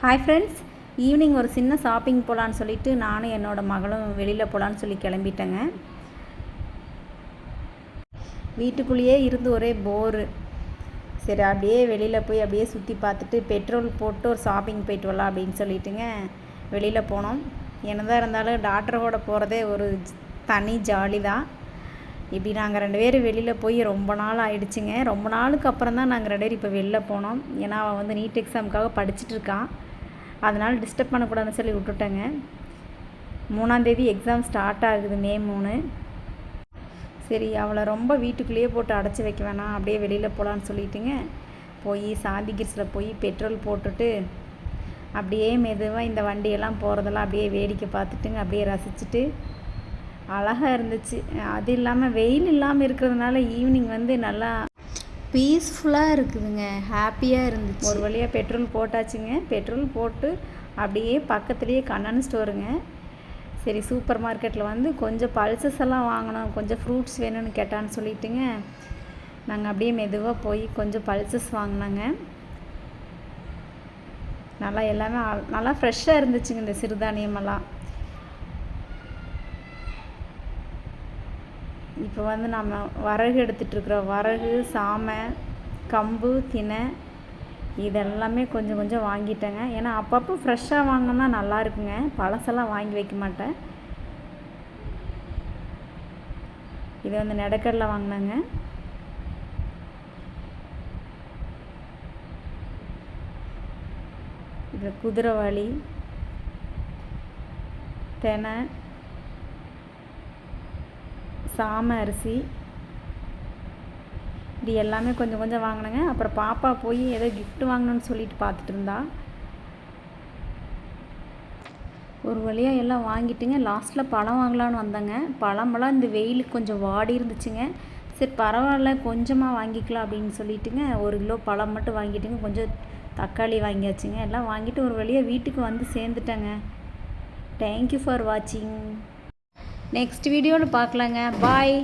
Hi friends, evening ஒரு சின்ன shopping போகலான்னு சொல்லிவிட்டு நானும் என்னோடய மகளும் வெளியில் போகலான்னு சொல்லி கிளம்பிட்டேங்க. வீட்டுக்குள்ளேயே இருந்து ஒரே போரு. சரி, அப்படியே வெளியில் போய் அப்படியே சுற்றி பார்த்துட்டு பெட்ரோல் போட்டு ஒரு ஷாப்பிங் போயிட்டு வரலாம் அப்படின்னு சொல்லிட்டுங்க வெளியில் போனோம். என்னதான் இருந்தாலும் டாக்டரோட போகிறதே ஒரு தனி ஜாலி தான். இப்படி நாங்கள் 2 பேரும் வெளியில் போய் ரொம்ப நாள் ஆயிடுச்சுங்க. ரொம்ப நாளுக்கு அப்புறம் தான் நாங்கள் 2 பேரும் இப்போ வெளில போனோம். ஏன்னா அவன் வந்து நீட் எக்ஸாமுக்காக படிச்சுட்டு இருக்கான். அதனால் டிஸ்டர்ப் பண்ணக்கூடாதுன்னு சொல்லி விட்டுட்டேங்க. 3ஆம் தேதி எக்ஸாம் ஸ்டார்ட் ஆகுது, மே 3. சரி, அவளை ரொம்ப வீட்டுக்குள்ளேயே போட்டு அடைச்சி வைக்க வேணாம், அப்படியே வெளியில் போகலான்னு சொல்லிட்டுங்க போய் சாந்திகிரிஸில் போய் பெட்ரோல் போட்டுட்டு அப்படியே மெதுவாக இந்த வண்டியெல்லாம் போகிறதெல்லாம் அப்படியே வேடிக்கை பார்த்துட்டுங்க அப்படியே ரசிச்சுட்டு அழகாக இருந்துச்சு. அது இல்லாமல் வெயில் இல்லாமல் இருக்கிறதுனால ஈவினிங் வந்து நல்லா பீஸ்ஃபுல்லாக இருக்குதுங்க, ஹாப்பியாக இருந்துச்சு. ஒரு வழியாக பெட்ரோல் போட்டாச்சுங்க. பெட்ரோல் போட்டு அப்படியே பக்கத்துலேயே கண்ணன் ஸ்டோருங்க. சரி, சூப்பர் மார்க்கெட்டில் வந்து கொஞ்சம் பல்சஸ் எல்லாம் வாங்கணும், கொஞ்சம் ஃப்ரூட்ஸ் வேணும்னு கேட்டான்னு சொல்லிட்டுங்க நாங்கள் அப்படியே மெதுவாக போய் கொஞ்சம் பல்சஸ் வாங்கினாங்க. நல்லா எல்லாமே நல்லா ஃப்ரெஷ்ஷாக இருந்துச்சுங்க இந்த சிறுதானியமெல்லாம். இப்போ வந்து நம்ம வரகு எடுத்துகிட்ருக்குறோம். வரகு, சாமை, கம்பு, தினை இதெல்லாமே கொஞ்சம் கொஞ்சம் வாங்கிட்டேங்க. ஏன்னா அப்பப்போ ஃப்ரெஷ்ஷாக வாங்கினா நல்லா இருக்குங்க, பழசெல்லாம் வாங்கி வைக்க மாட்டேன். இது வந்து நெடக்கடலை வாங்கினாங்க. இது குதிரைவாளி, தெனை, சாமை அரிசி, இது எல்லாமே கொஞ்சம் கொஞ்சம் வாங்கினேங்க. அப்புறம் பாப்பா போய் ஏதோ கிஃப்ட் வாங்கணும்னு சொல்லிட்டு பார்த்துட்டு இருந்தா. ஒரு வழியாக எல்லாம் வாங்கிட்டுங்க லாஸ்ட்டில் பழம் வாங்கலான்னு வந்தேங்க. பழமெல்லாம் இந்த வெயிலுக்கு கொஞ்சம் வாடி இருந்துச்சுங்க. சரி, பரவாயில்ல, கொஞ்சமாக வாங்கிக்கலாம் அப்படின்னு சொல்லிட்டுங்க 1 கிலோ பழம் மட்டும் வாங்கிட்டுங்க, கொஞ்சம் தக்காளி வாங்கியாச்சுங்க. எல்லாம் வாங்கிட்டு ஒரு வழியாக வீட்டுக்கு வந்து சேர்ந்துட்டேங்க. தேங்க்யூ ஃபார் வாட்சிங். நெக்ஸ்ட் வீடியோவில் பார்க்கலாங்க. பாய்.